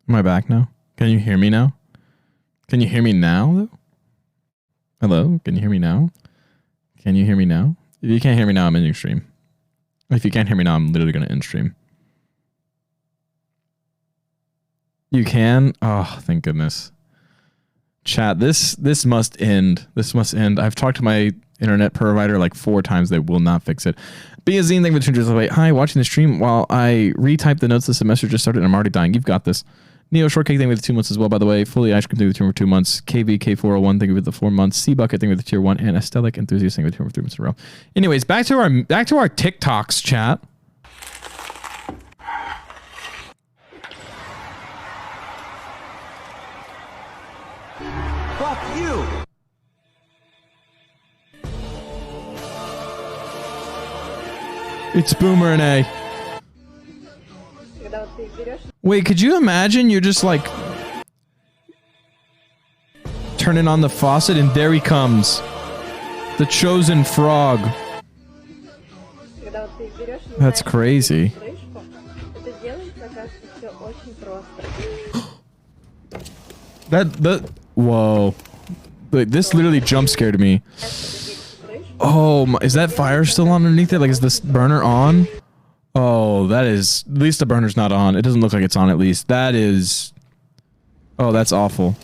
Am I back now? Can you hear me now? Can you hear me now, though? Hello? Can you hear me now? Can you hear me now? If you can't hear me now, I'm ending stream. If you can't hear me now, I'm literally going to end stream. You can? Oh, thank goodness. Chat, this must end. This must end. I've talked to my internet provider like 4 times. They will not fix it. Zine, thank you for the wait. Hi, watching the stream while I retype the notes. The semester just started and I'm already dying. You've got this. Neo Shortcake, thank you for the 2 months as well, by the way. Fully Ice Cream, thank you for 2 months. KVK401, thank you for the 4 months. C Bucket, thank you for the tier 1. And Estelic Enthusiast, thank you for 3 months in a row. Anyways, back to our TikToks, chat. Fuck you! It's Boomer and A. Wait, could you imagine you're just like turning on the faucet and there he comes. The chosen frog. That's crazy. Whoa. Like, this literally jump scared me. Oh, my, is that fire still underneath it? Like, is this burner on? Oh, that is... At least the burner's not on. It doesn't look like it's on, at least. That is... Oh, that's awful.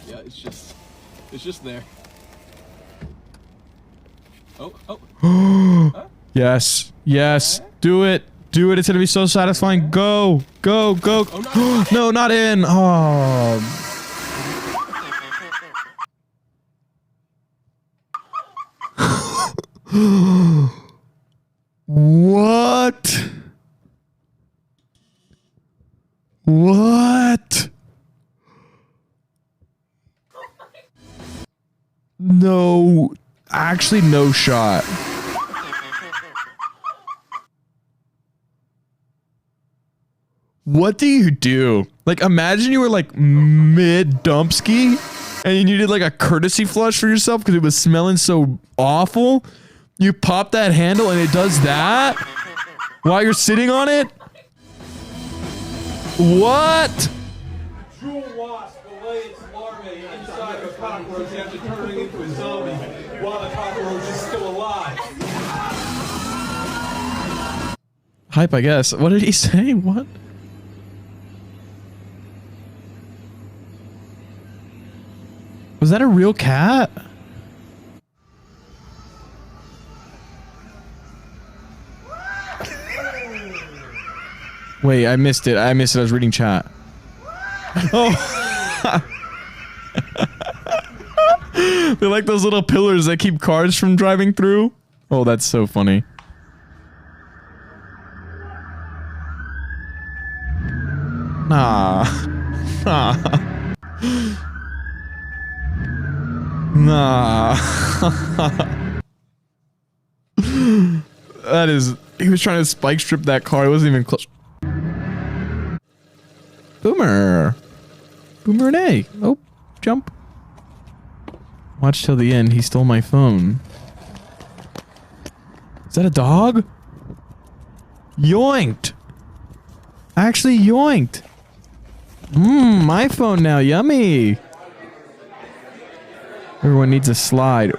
Yeah, it's just there. Oh, oh. Huh? Yes. Yes. Do it. Do it. It's gonna be so satisfying. Go. Go. Go. Oh, no. No, not in. Oh. What? What? No. Actually, no shot. What do you do? Like, imagine you were like mid-dump ski and you needed like a courtesy flush for yourself because it was smelling so awful. You pop that handle and it does that while you're sitting on it? What? Jewel wasp will lay its larvae inside of a cockroach after turning into a zombie while the cockroach is still alive. Hype, I guess. What did he say? What? Was that a real cat? Wait, I missed it. I missed it. I was reading chat. Oh. They're like those little pillars that keep cars from driving through. Oh, that's so funny. Nah. Nah. Nah. That is... He was trying to spike strip that car. It wasn't even close. Boomer. Boomer and A. Oh, jump. Watch till the end. He stole my phone. Is that a dog? Yoinked. Actually yoinked. My phone now. Yummy. Everyone needs a slide.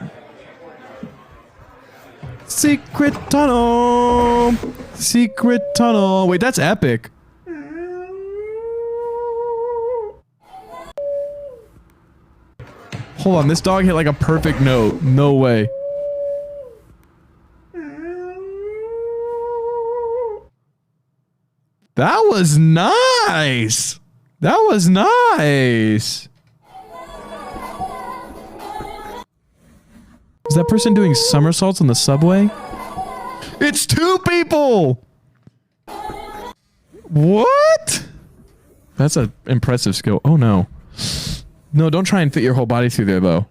Secret tunnel. Secret tunnel. Wait, that's epic. Hold on, this dog hit like a perfect note. No way. That was nice. That was nice. Is that person doing somersaults on the subway? It's 2 people! What? That's an impressive skill. Oh no. No, don't try and fit your whole body through there, though.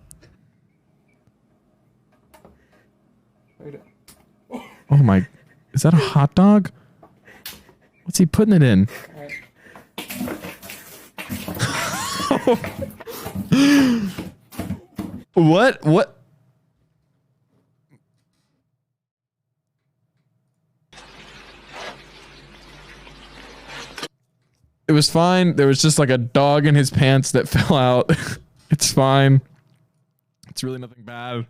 Oh my... Is that a hot dog? What's he putting it in? What? What? It was fine. There was just like a dog in his pants that fell out. It's fine. It's really nothing bad.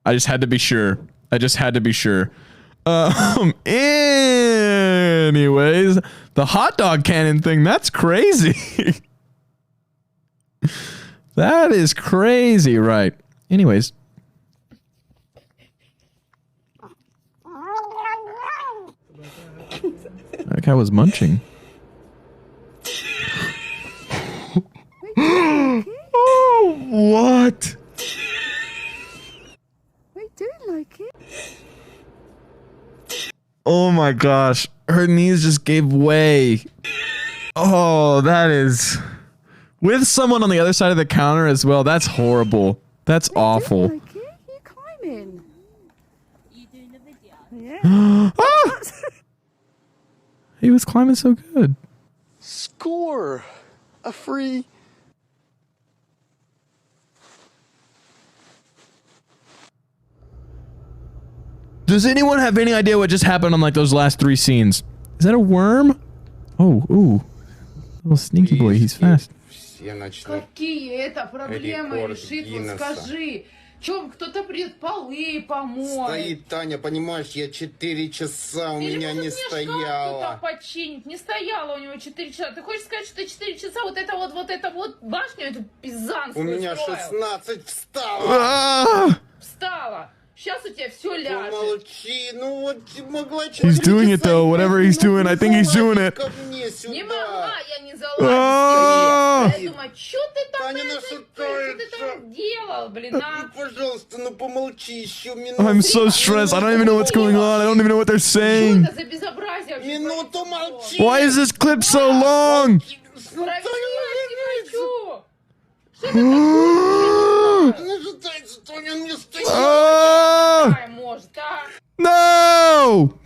I just had to be sure. I just had to be sure. Anyways, the hot dog cannon thing, that's crazy. That is crazy, right? Anyways. That guy was munching. Oh, what? I do like it. Oh my gosh. Her knees just gave way. Oh, that is... With someone on the other side of the counter as well. That's horrible. That's awful. Do like it? You climbing? You doing the video? Yeah. Ah! He was climbing so good. Score! A free... Does anyone have any idea what just happened on like those last 3 scenes? Is that a worm? Oh, ooh. Little sneaky boy, he's fast. Какие это проблемы решит? Вот скажи. Чем кто-то придет полы помоет? Стоит, Таня, понимаешь, я 4 часа, у Или меня может не мне шкаф кто-то стояло. починит? Не стояло у него 4 часа. Ты хочешь сказать, что 4 часа вот это вот башню, эту пизанскую У меня строил? 16 встало. Ah! Встала. Сейчас у тебя все ляжет. Молчи, ну вот могла He's doing it though, whatever he's doing, I think he's doing it. Не могла я не залазить. А! Я думаю, что ты там, Таня, ну что что ты там делал, блин, а? Пожалуйста, ну помолчи еще минуту. I'm so stressed. I don't even know what's going on. I don't even know what they're Что saying. это за безобразие вообще? Минуту молчи. Why is this clip so long? Проверять не хочу. Что это Ну что это, Таня, не стоит. Ah! такое может, а? No!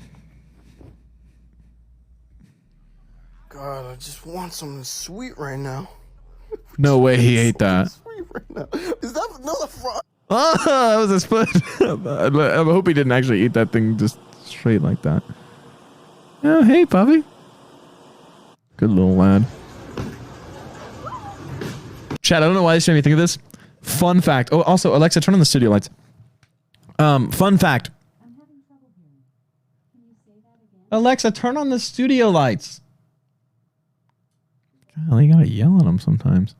God, I just want something sweet right now. No way he ate that. Sweet right now. Is that another frog? Ah, that was a split. I hope he didn't actually eat that thing just straight like that. Oh, hey, puppy. Good little lad. Chat, I don't know why this made me think of this. Fun fact. Oh, also, Alexa, turn on the studio lights. Fun fact. Alexa, turn on the studio lights. God, you gotta yell at them sometimes.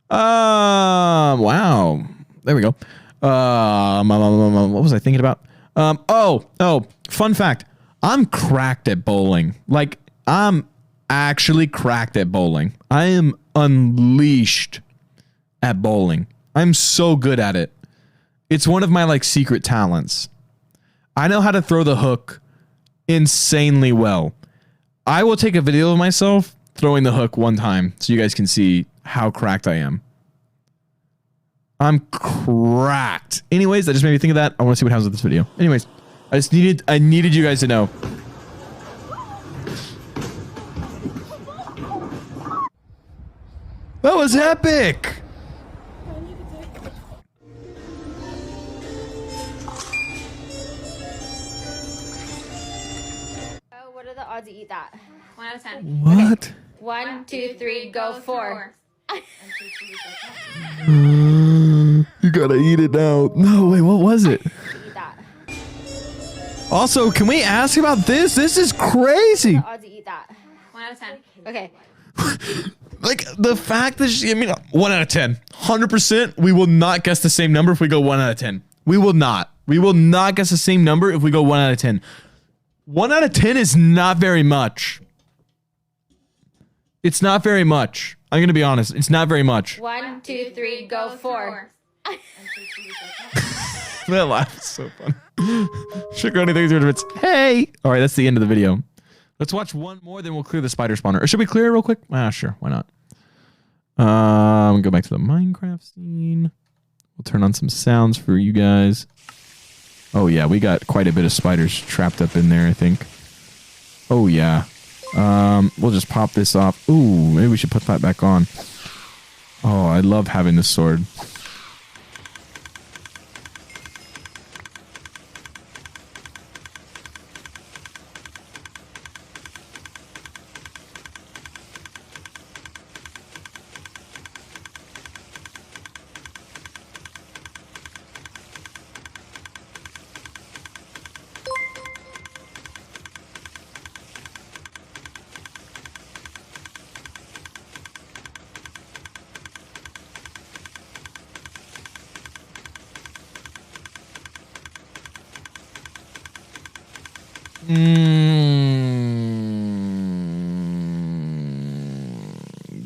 Wow. There we go. What was I thinking about? Oh, fun fact. I'm cracked at bowling. Like, I'm actually cracked at bowling. I am unleashed at bowling. I'm so good at it. It's one of my like secret talents. I know how to throw the hook insanely well. I will take a video of myself throwing the hook one time so you guys can see how cracked I am. I'm cracked. Anyways, that just made me think of that. I want to see what happens with this video. Anyways, I needed you guys to know. That was epic. Oh, what are the odds you eat that? 1 out of 10. What? Okay. 1, 2, 3, go 4. You gotta eat it now. No, wait, what was it? Eat that. Also, can we ask about this? This is crazy. The odds you eat that? 1 out of 10. Okay. Like, the fact that she, I mean, 1 out of 10. 100%, we will not guess the same number if we go 1 out of 10. We will not. We will not guess the same number if we go 1 out of 10. 1 out of 10 is not very much. It's not very much. I'm gonna be honest. It's not very much. 1, 2, 3, go 4. That laugh is so fun. Sugar only 33 bits. Hey! Alright, that's the end of the video. Let's watch one more, then we'll clear the spider spawner. Or should we clear it real quick? Ah, sure. Why not? Go back to the Minecraft scene. We'll turn on some sounds for you guys. Oh, yeah. We got quite a bit of spiders trapped up in there, I think. Oh, yeah. We'll just pop this off. Ooh, maybe we should put that back on. Oh, I love having this sword.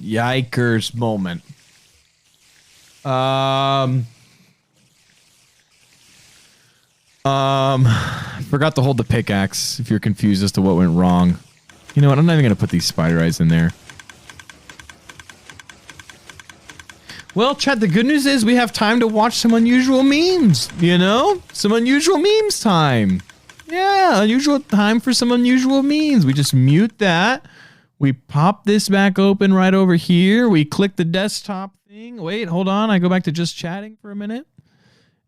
Yikers moment. Forgot to hold the pickaxe if you're confused as to what went wrong. You know what? I'm not even going to put these spider eyes in there. Well, Chad, the good news is we have time to watch some unusual memes, you know? Some unusual memes time. Yeah, unusual time for some unusual memes. We just mute that. We pop this back open right over here. We click the desktop thing. Wait, hold on. I go back to just chatting for a minute.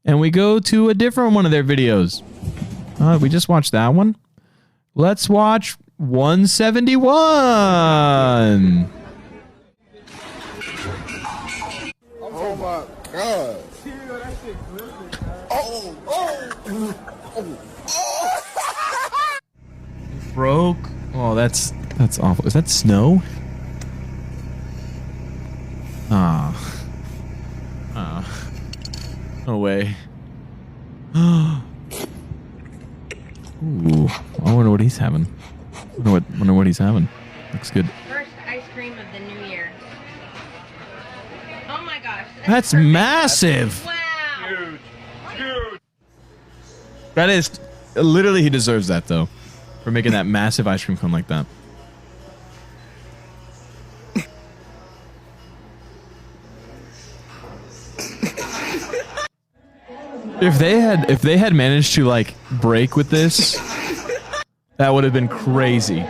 And we go to a different one of their videos. We just watched that one. Let's watch 171. Oh my god. Broke. Oh, that's awful. Is that snow? No way. Ooh, I wonder what he's having. Wonder what he's having. Looks good. First ice cream of the new year. Oh my gosh. That's massive. Wow. That is literally, he deserves that though, for making that massive ice cream cone like that. If they had managed to like break with this, that would have been crazy.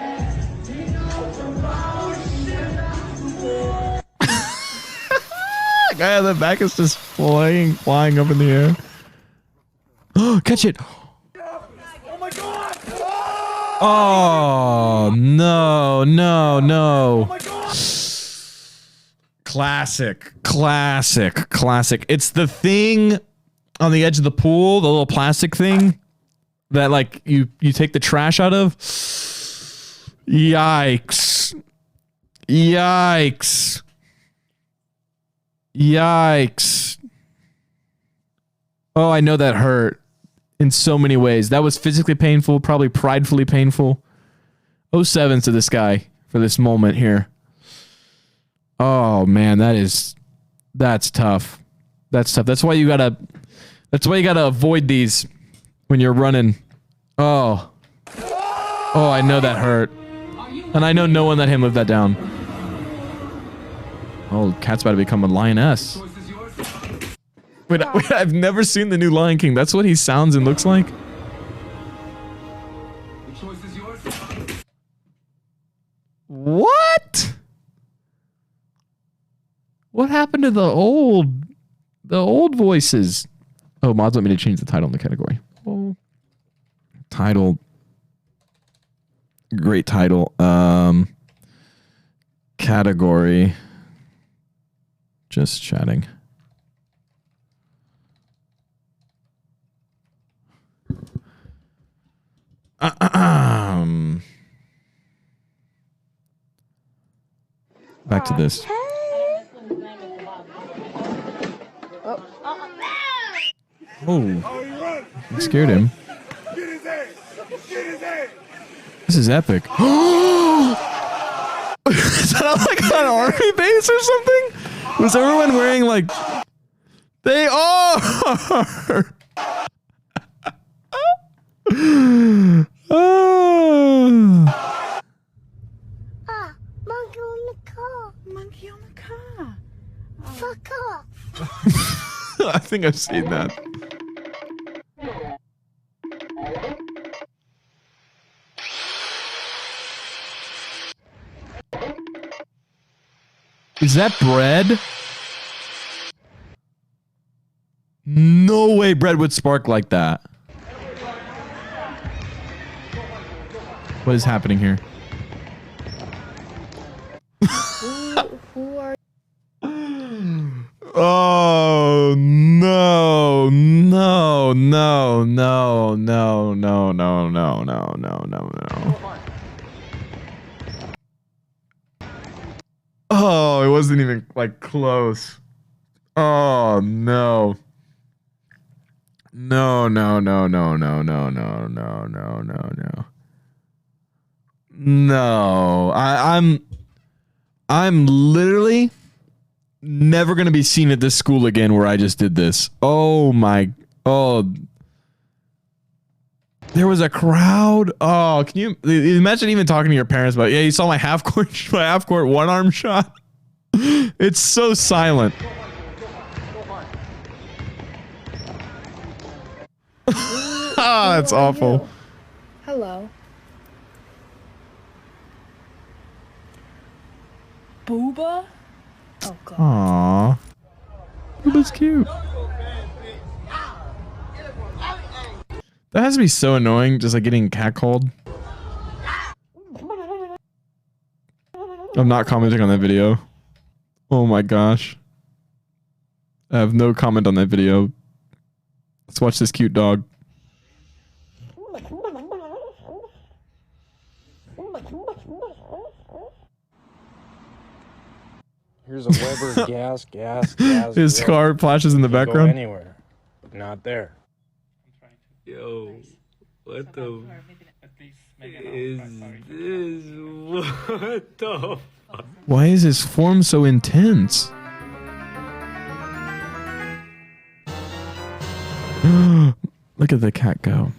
Guy on the back is just flying up in the air. Oh, catch it! Oh my god! Oh no! Oh my god! Classic. It's the thing on the edge of the pool, the little plastic thing that like you take the trash out of. Yikes. Oh, I know that hurt in so many ways. That was physically painful, probably pridefully painful. 07 to this guy for this moment here. Oh man, that's tough. That's why you gotta avoid these when you're running. Oh, I know that hurt. And I know no one let him live that down. Oh, Cat's about to become a lioness. Wait, I've never seen the new Lion King. That's what he sounds and looks like? What? What happened to the old voices? Oh, mods want me to change the title in the category. Oh. Title. Great title. Category. Just chatting. Back to this. Oh, you scared him. This is epic. Is that like an army base or something? Was everyone wearing like... They are! Monkey on the car. Monkey on the car. Fuck off. I think I've seen that. Is that bread? No way bread would spark like that. What is happening here? Who are Oh no, no, no, no, no, no, no, no, no, no, no, no. Oh, it wasn't even like close. Oh no. No, no, no, no, no, no, no, no, no, no, no. No, I'm literally never gonna be seen at this school again where I just did this. Oh my, oh. There was a crowd. Oh, can you imagine even talking to your parents about, yeah, you saw my half court one arm shot? It's so silent. Ah, that's awful. Hello. Booba? Oh god. Aww. It was cute. That has to be so annoying, just like getting catcalled. I'm not commenting on that video. Oh my gosh. I have no comment on that video. Let's watch this cute dog. Here's a Weber gas. His car flashes in the background. Go anywhere, but not there. Yo, what the is this? What the fuck? Why is his form so intense? Look at the cat go.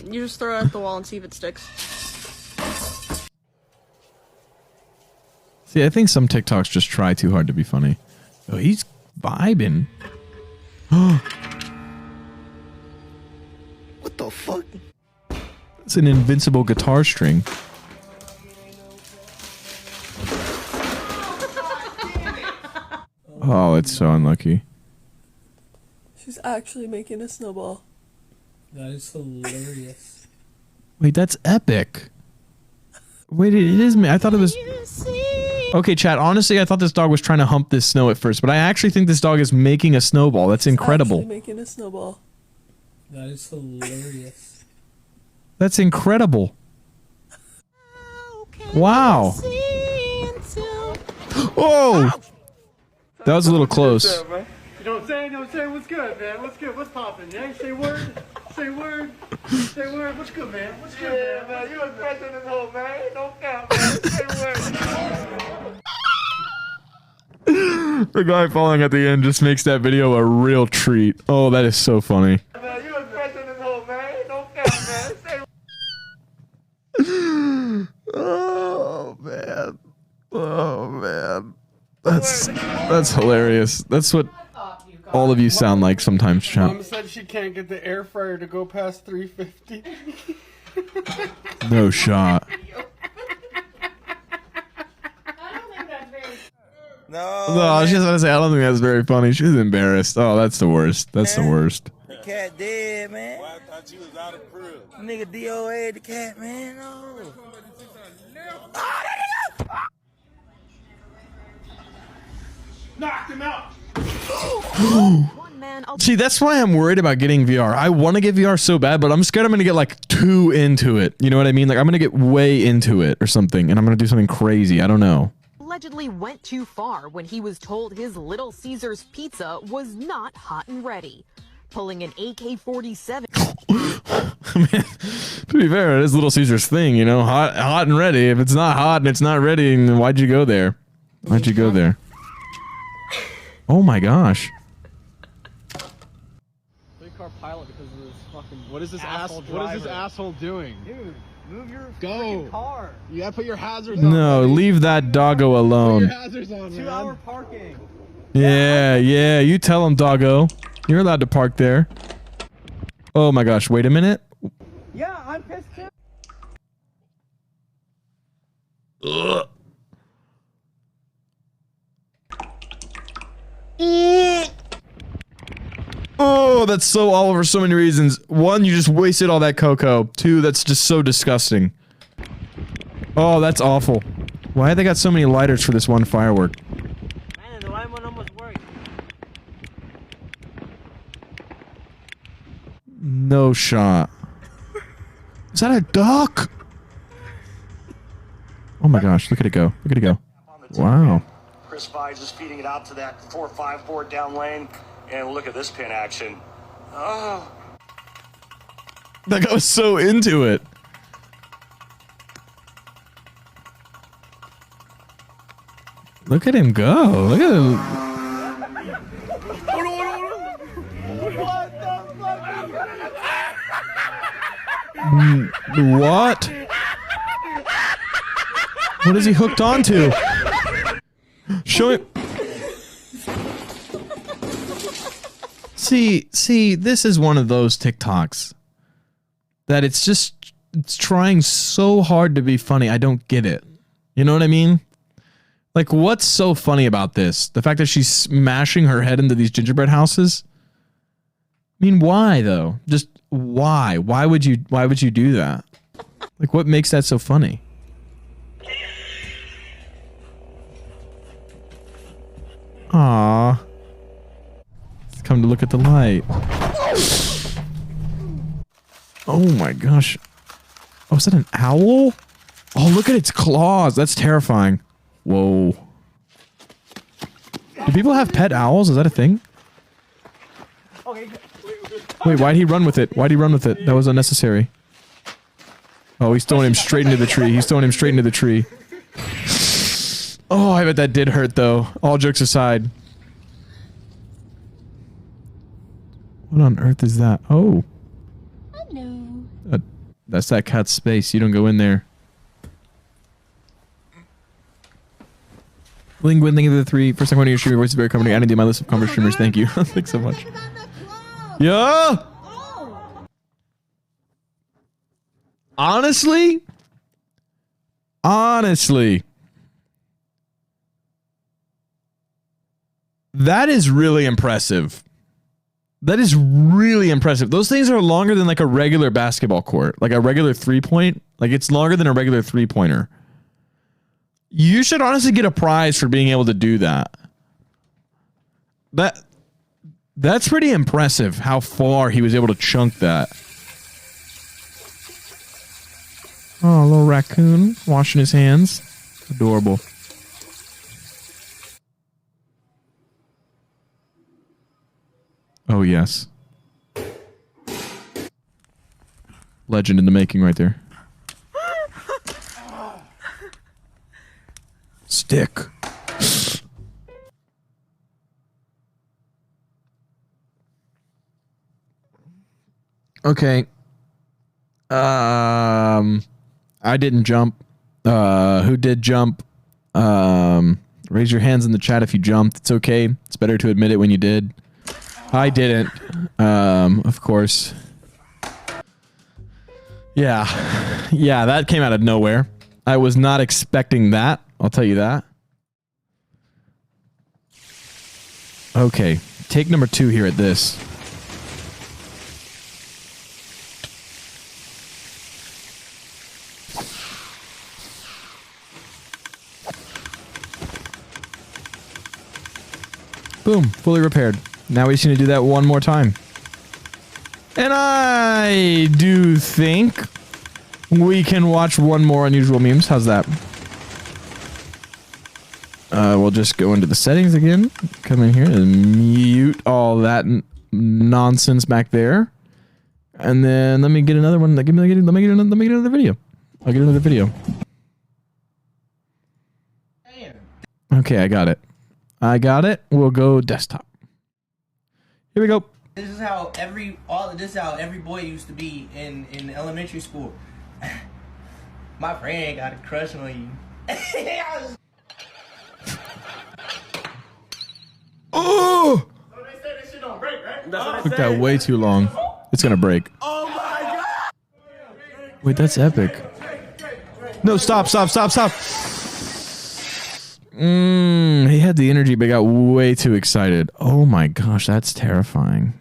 You just throw it at the wall and see if it sticks. See, I think some TikToks just try too hard to be funny. Oh, he's vibing. What the fuck? It's an invincible guitar string. Oh, it's so unlucky. She's actually making a snowball. That is hilarious. Wait, that's epic. Wait, it is me. I thought it was... Okay, chat, honestly, I thought this dog was trying to hump this snow at first, but I actually think this dog is making a snowball. That's incredible. Actually making a snowball. That is hilarious. That's incredible. Wow. Oh! That was a little close. You know what I'm saying? You know what I'm saying? What's good, man? What's good? What's poppin'? Yeah, say word. Say word. Say word. What's good, man? What's good, man? You was pressing this whole man. Don't count, man. Say word. The guy falling at the end just makes that video a real treat. Oh, that is so funny. Man, you was pressing this whole man. Don't count, man. Say Oh man. Oh man. That's hilarious. That's what all of you sound like sometimes, champ. Mom said she can't get the air fryer to go past 350. No shot. No, I was just gonna say I don't think that's very funny. She's embarrassed. Oh, that's the worst. That's the worst. the cat dead, man. Well, I thought you was out of prison. Nigga DOA the cat, man. No. Knocked him out. See, that's why I'm worried about getting VR. I want to get VR so bad, but I'm scared I'm going to get like too into it. You know what I mean? Like I'm going to get way into it or something, and I'm going to do something crazy. I don't know. Allegedly went too far when he was told his Little Caesars pizza was not hot and ready. Pulling an AK-47. Man, to be fair, it is Little Caesars thing, you know, hot and ready. If it's not hot and it's not ready, then why'd you go there? Why'd you go there? Oh my gosh. Three-car pilot because of this fucking. What is this asshole? What is this asshole doing? Dude, move your car. You gotta put your hazards on. No, leave that doggo alone. Put your hazards on, man. 2-hour parking. Yeah, you tell him, doggo. You're allowed to park there. Oh my gosh, wait a minute. Yeah, I'm pissed too. Ugh. Oh, that's so all over so many reasons. One, you just wasted all that cocoa. Two, that's just so disgusting. Oh, that's awful. Why have they got so many lighters for this one firework? Man, the light one almost worked. No shot. Is that a duck? Oh my gosh, look at it go. Look at it go. Wow. Chris Vise is feeding it out to that 4-5 board down lane. And look at this pin action. Oh. That guy was so into it. Look at him go. Look at him. What? What is he hooked onto? Show him. See, this is one of those TikToks that it's trying so hard to be funny. I don't get it. You know what I mean? Like, what's so funny about this? The fact that she's smashing her head into these gingerbread houses? I mean, why though? Just why? Why would you do that? Like, what makes that so funny? Aww. It's come to look at the light. Oh my gosh. Oh, is that an owl? Oh, look at its claws. That's terrifying. Whoa. Do people have pet owls? Is that a thing? Wait, why'd he run with it? Why'd he run with it? That was unnecessary. Oh, he's throwing him straight into the tree. He's throwing him straight into the tree. Oh, I bet that did hurt though. All jokes aside. What on earth is that? Oh. Hello. That's that cat's space. You don't go in there. Linguin, thank you for the 3. First time going to your stream, your voice is very comforting. Adding to my list of comfort streamers. Thank you. Thanks so much. Yeah. Honestly, that is really impressive. That is really impressive. Those things are longer than like a regular basketball court, like a regular 3-point. Like it's longer than a regular 3-pointer. You should honestly get a prize for being able to do that. That's pretty impressive how far he was able to chunk that. Oh, a little raccoon washing his hands. Adorable. Oh, yes. Legend in the making right there. Stick. Okay. I didn't jump. Who did jump? Raise your hands in the chat if you jumped. It's okay. It's better to admit it when you did. I didn't. Of course. Yeah. Yeah, that came out of nowhere. I was not expecting that. I'll tell you that. Okay. Take number 2 here at this. Boom. Fully repaired. Now we just need to do that one more time. And I do think we can watch one more unusual memes. How's that? We'll just go into the settings again. Come in here and mute all that nonsense back there. And then let me get another one. Let me get another video. I'll get another video. Okay, I got it. We'll go desktop. Here we go. This is how every boy used to be in elementary school. My friend got a crush on you. Oh! So they say this shit don't break, right? That's what Took that way too long. It's gonna break. Oh my god! Wait, that's epic. No, stop. He had the energy, but got way too excited. Oh my gosh, that's terrifying.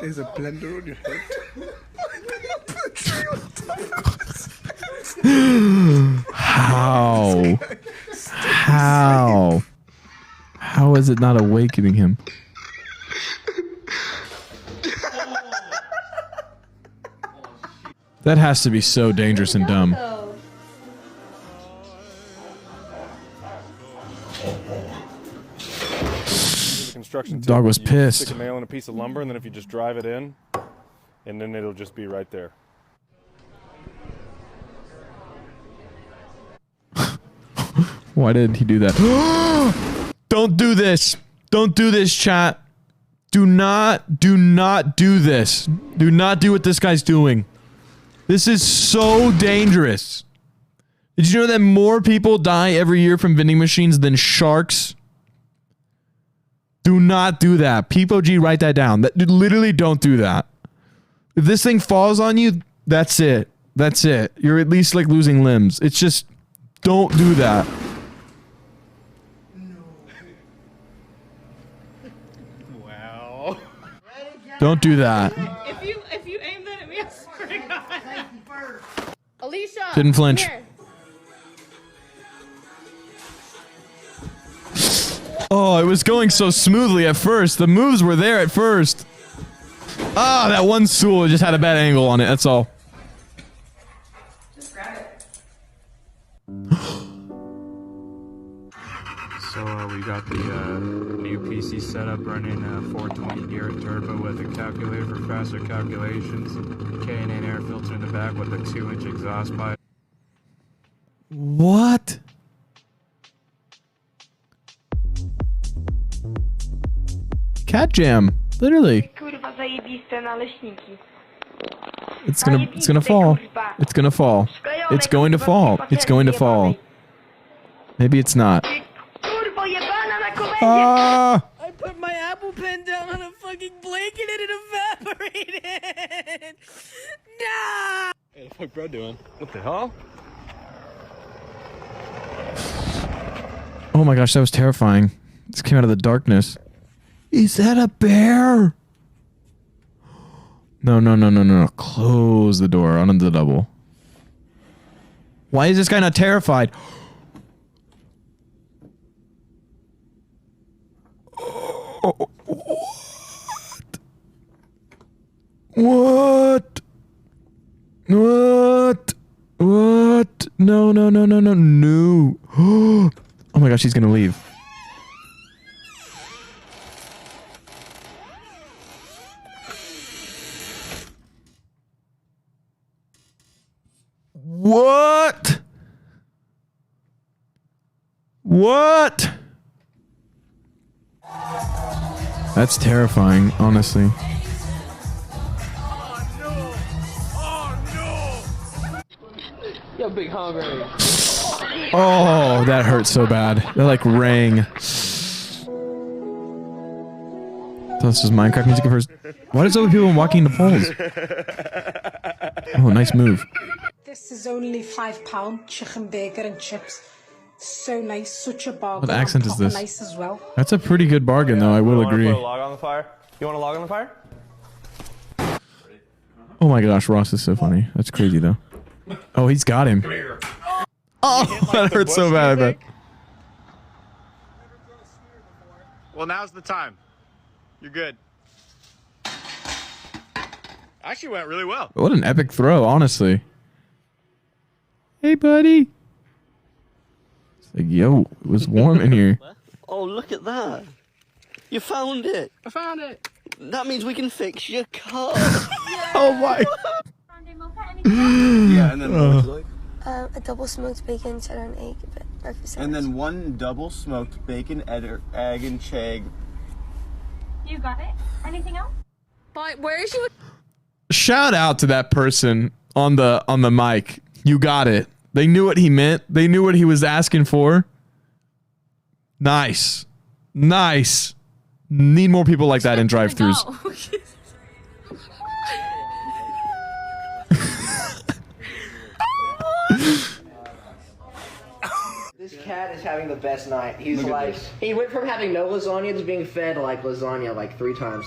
There's a blender on your head. How? How is it not awakening him? That has to be so dangerous and dumb. construction tip. Dog was You pissed. Stick a nail in a piece of lumber, and then if you just drive it in, and then it'll just be right there. Why did he do that? Don't do this. Don't do this, chat. Do not do this. Do not do what this guy's doing. This is so dangerous. Did you know that more people die every year from vending machines than sharks? Do not do that. P-O-G, write that down. Literally don't do that. If this thing falls on you, that's it. That's it. You're at least like losing limbs. It's just, don't do that. Wow. Don't do that. If you aim that at me, I swear to God. Alicia. Didn't flinch. Here. Oh, it was going so smoothly at first. The moves were there at first. Ah, that one stool just had a bad angle on it. That's all. Just grab it. So we got the new PC setup running 420 Garrett Turbo with a calculator for faster calculations, K&N air filter in the back with a 2-inch exhaust pipe. What? Cat jam, literally. It's gonna fall. It's gonna fall. It's going to fall. It's going to fall. Maybe it's not. Ah! I put my Apple Pen down on a fucking blanket and it evaporated. Nah. Hey, the fuck bro doing? What the hell? Oh my gosh, that was terrifying. This came out of the darkness. Is that a bear? No. Close the door on the double. Why is this guy not terrified? Oh, what? What? What? No. No. Oh my gosh, he's gonna leave. What? What? That's terrifying, honestly. Yo, big hungry. Oh, that hurt so bad. That like rang. This is Minecraft music at first. Why does other people walking into poles? Oh, nice move. This is only £5 chicken burger and chips. So nice, such a bargain. What accent is this? Nice as well. That's a pretty good bargain, though. I will agree. Put a log on the fire? You want a log on the fire? Oh my gosh, Ross is so funny. That's crazy, though. Oh, he's got him. Oh, that hurt so bad, I bet. Well, now's the time. You're good. Actually went really well. What an epic throw, honestly. Hey, buddy. It's like, yo, it was warm in here. Oh, look at that. You found it. I found it. That means we can fix your car. Oh my. Yeah, and then what would you like? A double smoked bacon, cheddar, and egg breakfast sandwich. And then one double smoked bacon, egg, and cheg. You got it? Anything else? But where is you? Shout out to that person on the mic. You got it. They knew what he meant. They knew what he was asking for. Nice. Nice. Need more people like that in drive-thrus. This cat is having the best night. He's like, he went from having no lasagna to being fed like lasagna like 3 times.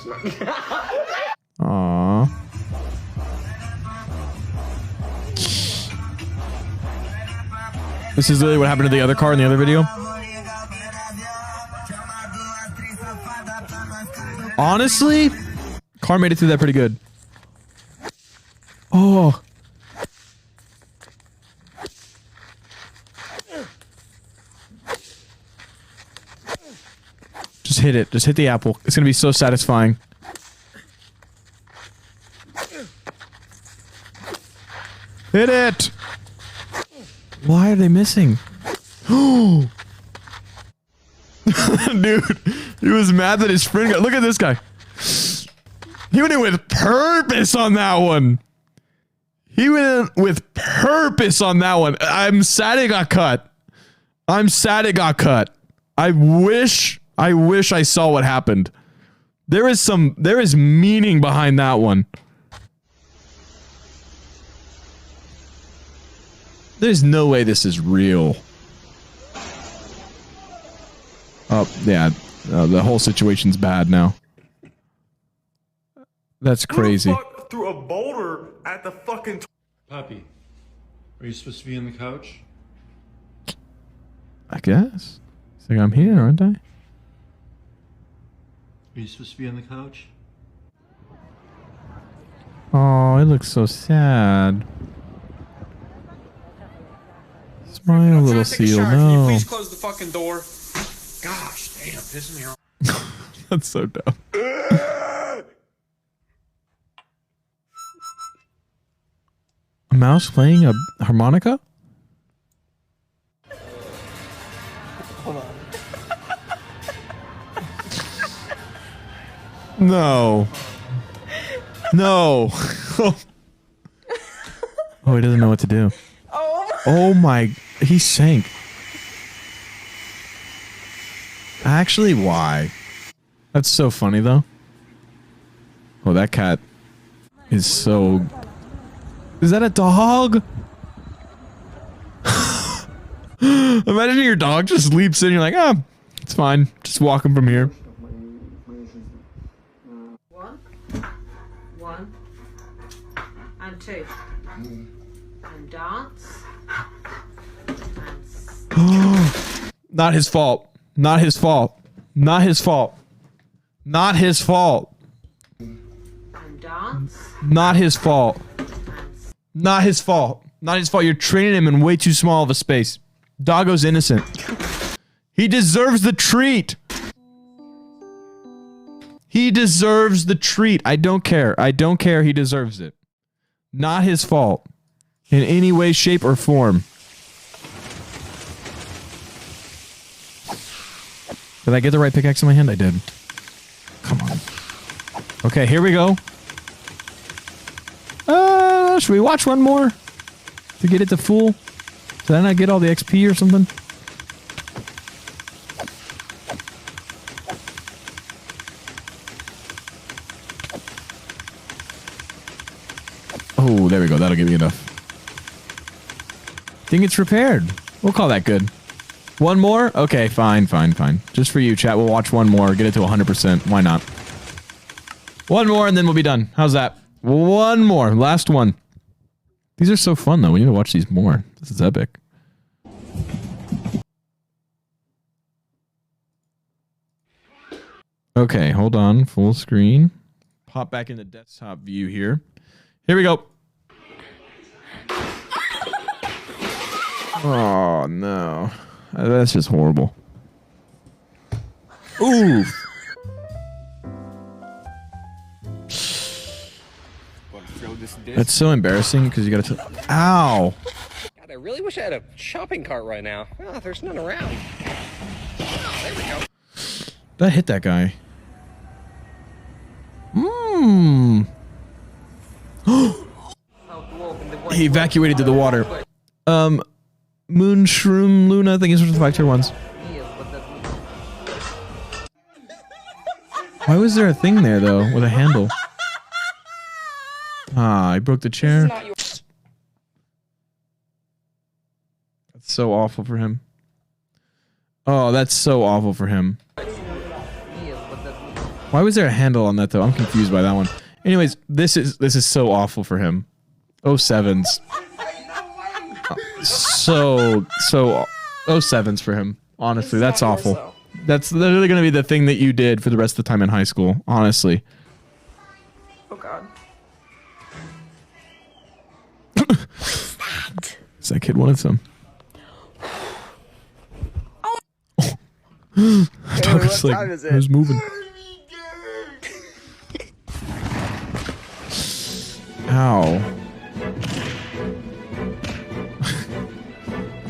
Aww. This is literally what happened to the other car in the other video. Honestly, car made it through that pretty good. Oh. Just hit it. Just hit the apple. It's gonna be so satisfying. Hit it! Why are they missing? Dude, he was mad that his friend got. Look at this guy. He went in with purpose on that one. He went in with purpose on that one. I'm sad it got cut. I'm sad it got cut. I wish I saw what happened. There is meaning behind that one. There's no way this is real. Oh, yeah. The whole situation's bad now. That's crazy. Who the fuck threw a boulder at the fucking Puppy, are you supposed to be on the couch? I guess. It's like I'm here, aren't I? Are you supposed to be on the couch? Oh, it looks so sad. Smile, little seal. Can you No. please close the fucking door? Gosh, damn, pissing me off. That's so dumb. A mouse playing a harmonica? Hold on. No. No. Oh, he doesn't know what to do. Oh my, he sank. Actually, why? That's so funny though. Oh, that cat is so... Is that a dog? Imagine your dog just leaps in, you're like, ah, it's fine. Just walk him from here. One. And two. And dance. Not his fault. Not his fault. Not his fault. Not his fault. And dance. Not his fault. Not his fault. Not his fault. You're training him in way too small of a space. Doggo's innocent. He deserves the treat. He deserves the treat. I don't care. I don't care. He deserves it. Not his fault. In any way, shape, or form. Did I get the right pickaxe in my hand? I did. Come on. Okay, here we go. Should we watch one more? To get it to full? Did I not get all the XP or something? Oh, there we go. That'll give me enough. Think it's repaired. We'll call that good. One more? Okay, fine, fine, fine. Just for you, chat. We'll watch one more. Get it to 100%. Why not? One more and then we'll be done. How's that? One more. Last one. These are so fun, though. We need to watch these more. This is epic. Okay, hold on. Full screen. Pop back in the desktop view here. Here we go. Oh, no. That's just horrible. Oof. That's so embarrassing because you gotta ow! God, I really wish I had a shopping cart right now. Oh, there's none around. There we go. That hit that guy. Mmm. He evacuated to the water. Moon Shroom Luna, I think is what the 5 tier ones. Why was there a thing there though with a handle? Ah, I broke the chair. That's so awful for him. Oh, that's so awful for him. Why was there a handle on that though? I'm confused by that one. Anyways, this is so awful for him. 07s. So 07s for him. Honestly, that's awful. That's literally gonna be the thing that you did for the rest of the time in high school. Honestly. Oh god. Is that kid one of them? The dog was like, it was moving. Ow.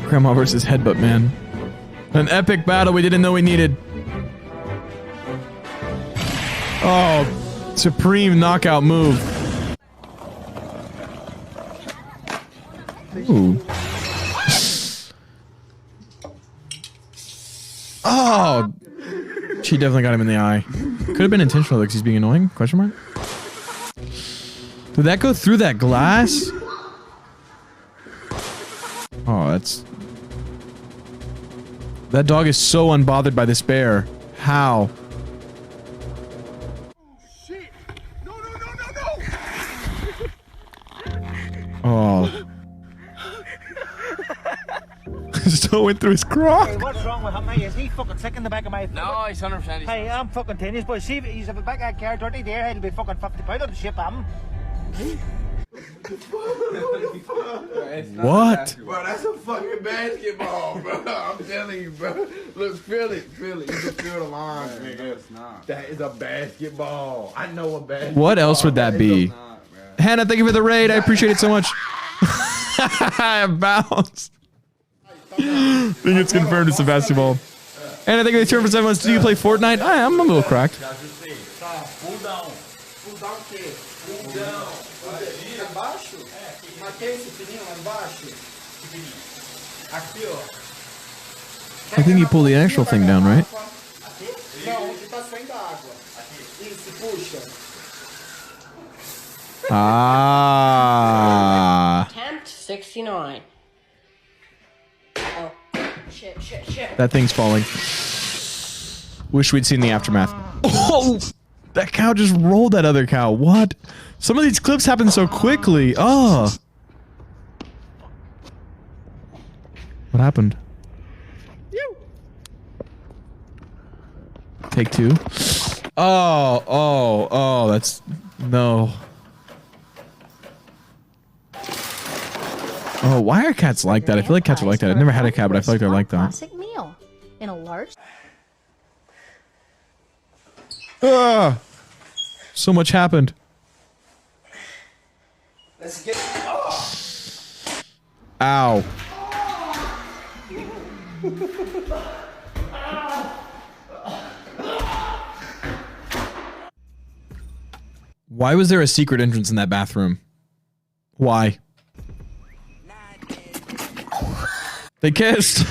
Grandma versus Headbutt Man. An epic battle we didn't know we needed. Oh, supreme knockout move. Ooh. Oh! She definitely got him in the eye. Could have been intentional because he's being annoying? Question mark? Did that go through that glass? Oh, that's... That dog is so unbothered by this bear. How? Oh. Still went through his crock. Hey, what's wrong with him, mate? Is he fucking sick in the back of my foot? No, he's 100%. Hey, I'm fucking tennis, but see if he's a back at car dirty there, he'll be fucking 50 pound on the ship, What? Bro, that's a fucking basketball, bro. I'm telling you, bro. Look, feel it. You can feel the lines, nigga. It's not. That is a basketball. I know a basketball. What else would that be? Hannah, thank you for the raid. I appreciate it so much. I bounced. I think it's confirmed it's a basketball. And I think they turned for 7 months. Do you play Fortnite? I'm a little cracked. Pull down. Pull down o quê? Pull down. Abaixo? Matei esse pininho lá embaixo. Aqui, ó. I think you pull the actual thing down, right? Não, onde tá saindo a água. Isso, puxa. Ah. Attempt 69. Oh, shit. That thing's falling. Wish we'd seen the aftermath. Oh! That cow just rolled that other cow. What? Some of these clips happen so quickly. Oh. What happened? Take two. Oh, that's... No. Oh, why are cats like that? I feel like cats are like that. I've never had a cat, but I feel like they're like that. Classic meal in a large. Ah! So much happened. Let's get. Ow. Why was there a secret entrance in that bathroom? Why? They kissed.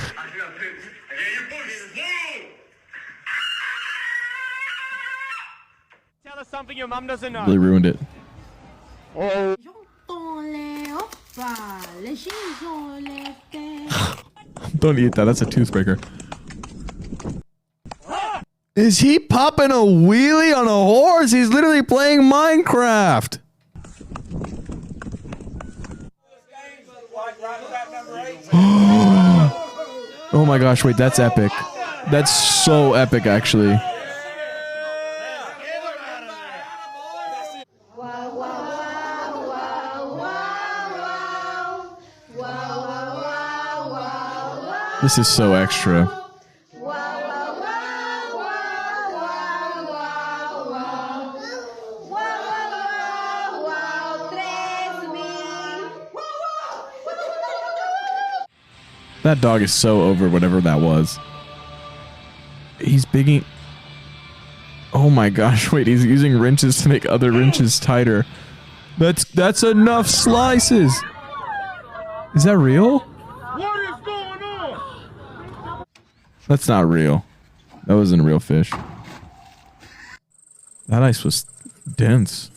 Tell us something your mom doesn't know. Really ruined it. Don't eat that. That's a toothbreaker. Is he popping a wheelie on a horse? He's literally playing Minecraft. Oh my gosh, wait, that's epic. That's so epic, actually. This is so extra. That dog is so over whatever that was. He's bigging. Oh my gosh, wait, he's using wrenches to make other wrenches tighter. That's enough slices. Is that real? What is going on? That's not real. That wasn't a real fish. That ice was dense.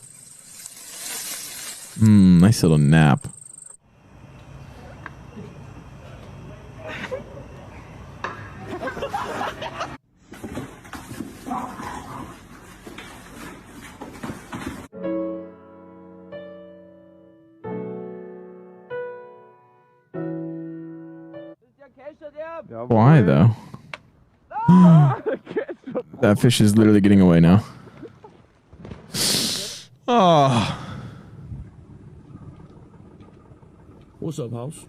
Nice little nap. Why though? That fish is literally getting away now. Oh. What's up, house?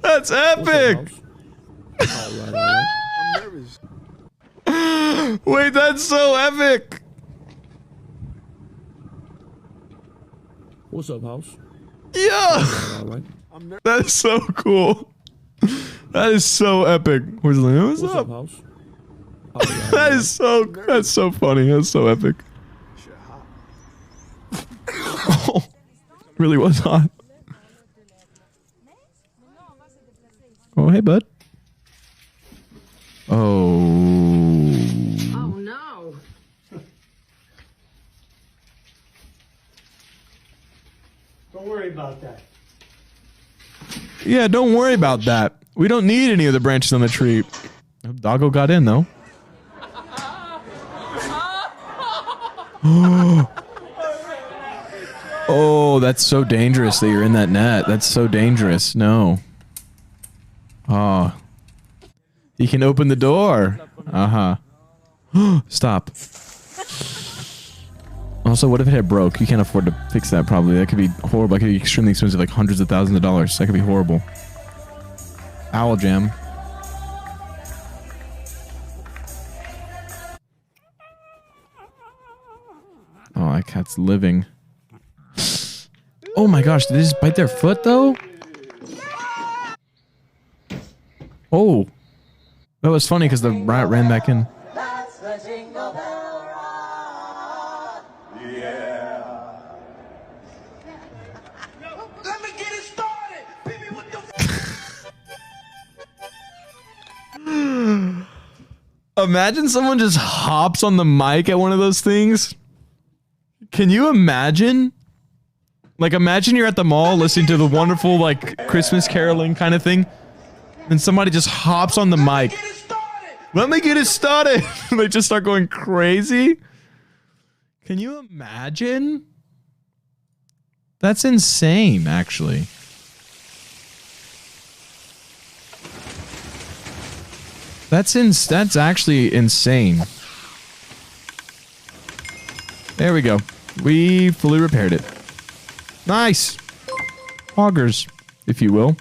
That's epic. All right. I'm nervous. Wait, that's so epic. What's up, house? Yeah. All right. That's so cool. That is so epic. Where's Lena? What's up? house? That's so funny. That's so epic. Oh, really was hot. Oh, hey, bud. Oh. Oh no. Don't worry about that. Yeah, don't worry about that. We don't need any of the branches on the tree. Oh, Doggo got in, though. Oh, that's so dangerous that you're in that net. That's so dangerous. No. Oh. You can open the door. Uh-huh. Stop. Also, what if it had broke? You can't afford to fix that, probably. That could be horrible. That could be extremely expensive, like hundreds of thousands of dollars. That could be horrible. Owl jam. Oh, that cat's living. Oh my gosh, did they just bite their foot, though? Oh. That was funny because the rat ran back in. Imagine someone just hops on the mic at one of those things. Can you imagine? Like, imagine you're at the mall listening to the wonderful, like, Christmas caroling kind of thing. And somebody just hops on the mic. Let me get it started. They just start going crazy. Can you imagine? That's insane, actually. That's actually insane. There we go. We fully repaired it. Nice. Augers, if you will.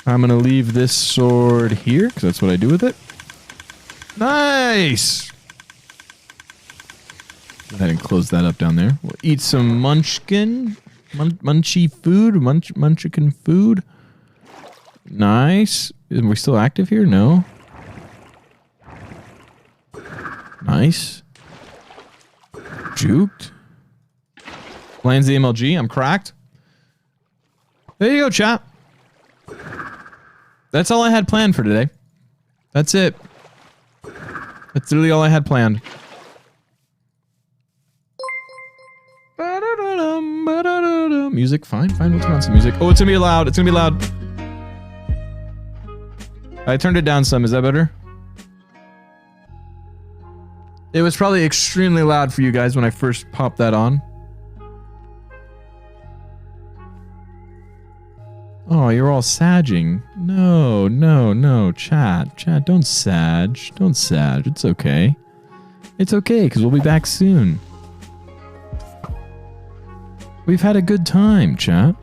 I'm gonna leave this sword here, because that's what I do with it. Nice! Go ahead and close that up down there. We'll eat some munchkin. Munchy food. Munchkin food. Nice. Are we still active here? No. Nice. Juked. Lands the MLG. I'm cracked. There you go, chat. That's all I had planned for today. That's it. That's literally all I had planned. Music, fine, we'll turn on some music. Oh, it's gonna be loud, it's gonna be loud. I turned it down some, is that better? It was probably extremely loud for you guys when I first popped that on. Oh, you're all sagging. No, chat, don't sag. Don't sag, it's okay. It's okay, because we'll be back soon. We've had a good time, chat.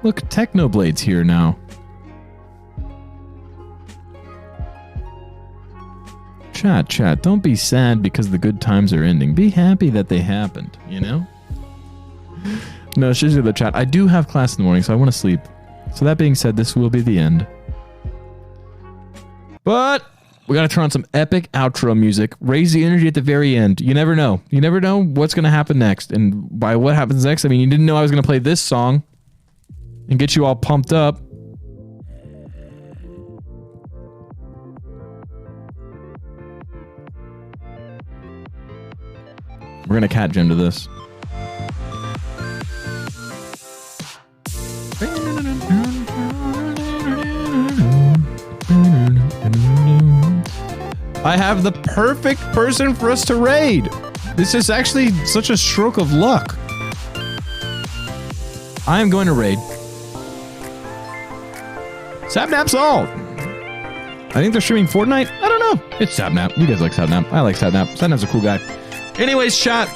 Look, Technoblade's here now. Chat, don't be sad because the good times are ending. Be happy that they happened, you know? No, seriously though, chat. I do have class in the morning, so I want to sleep. So that being said, this will be the end. But we gotta turn on some epic outro music. Raise the energy at the very end. You never know. You never know what's gonna happen next. And by what happens next, I mean you didn't know I was gonna play this song and get you all pumped up. We're gonna cat gem to this. I have the perfect person for us to raid. This is actually such a stroke of luck. I am going to raid Sapnap Salt. I think they're streaming Fortnite. I don't know. It's Sapnap. You guys like Sapnap. I like Sapnap. Sapnap's a cool guy. Anyways, chat,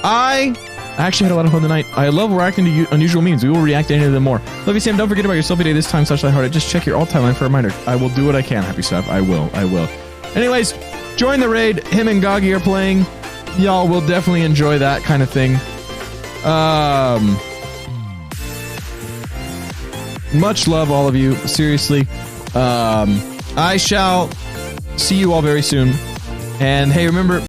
I I actually had a lot of fun tonight. I love reacting to unusual memes. We will react to any of them more. Love you, Sam. Don't forget about your selfie day this time, /lighthearted. Just check your alt timeline for a reminder. I will do what I can, Happy Stuff. I will. Anyways, join the raid. Him and Goggy are playing. Y'all will definitely enjoy that kind of thing. Much love, all of you. Seriously. I shall see you all very soon. And hey, remember...